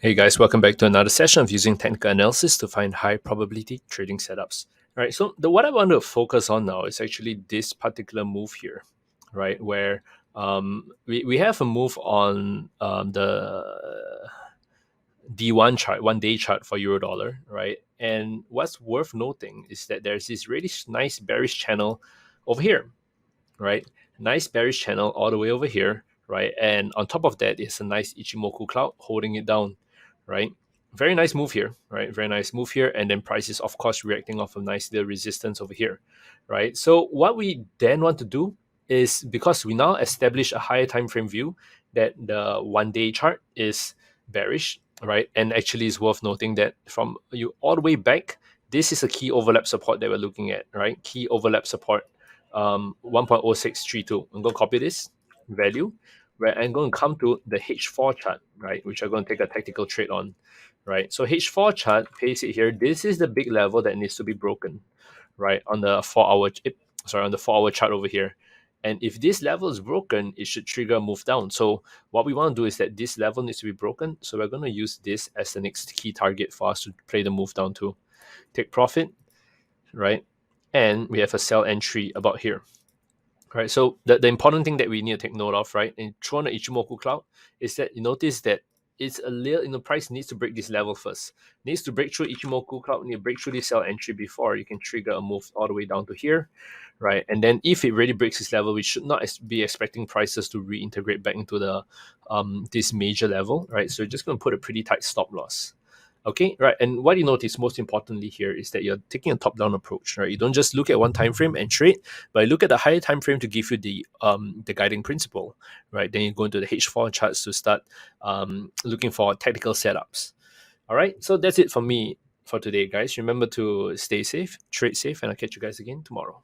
Hey guys, welcome back to another session of using technical analysis to find high probability trading setups. All right, so what I want to focus on now is actually this particular move here, right? Where we have a move on the D1 chart, 1 day chart for euro dollar, right? And what's worth noting is that there's this really nice bearish channel over here, right? Nice bearish channel all the way over here, right? And on top of that is a nice Ichimoku cloud holding it down, right? Very nice move here, right? Very nice move here. And then price is, of course, reacting off a nice little resistance over here, right? So what we then want to do is, because we now establish a higher time frame view that the 1 day chart is bearish, right? And actually it's worth noting that from you all the way back, this is a key overlap support that we're looking at, right? Key overlap support 1.0632. I'm going to copy this value, where I'm going to come to the H4 chart, right, which I'm going to take a tactical trade on, right? So H4 chart, paste it here. This is the big level that needs to be broken, right, on the 4 hour, on the 4 hour chart over here. And if this level is broken, it should trigger a move down. So what we want to do is that this level needs to be broken. So we're going to use this as the next key target for us to play the move down to. Take profit, right? And we have a sell entry about here, right? So the important thing that we need to take note of, right, in through the Ichimoku cloud is that you notice that it's a little, price needs to break this level first. Needs to break through Ichimoku cloud, need to break through this sell entry before you can trigger a move all the way down to here, right? And then if it really breaks this level, we should not be expecting prices to reintegrate back into the this major level, right? So you're just going to put a pretty tight stop loss. Okay, right. And what you notice most importantly here is that you're taking a top-down approach, right? You don't just look at one time frame and trade, but you look at the higher time frame to give you the guiding principle, right? Then you go into the H4 charts to start looking for tactical setups. All right. So that's it for me for today, guys. Remember to stay safe, trade safe, and I'll catch you guys again tomorrow.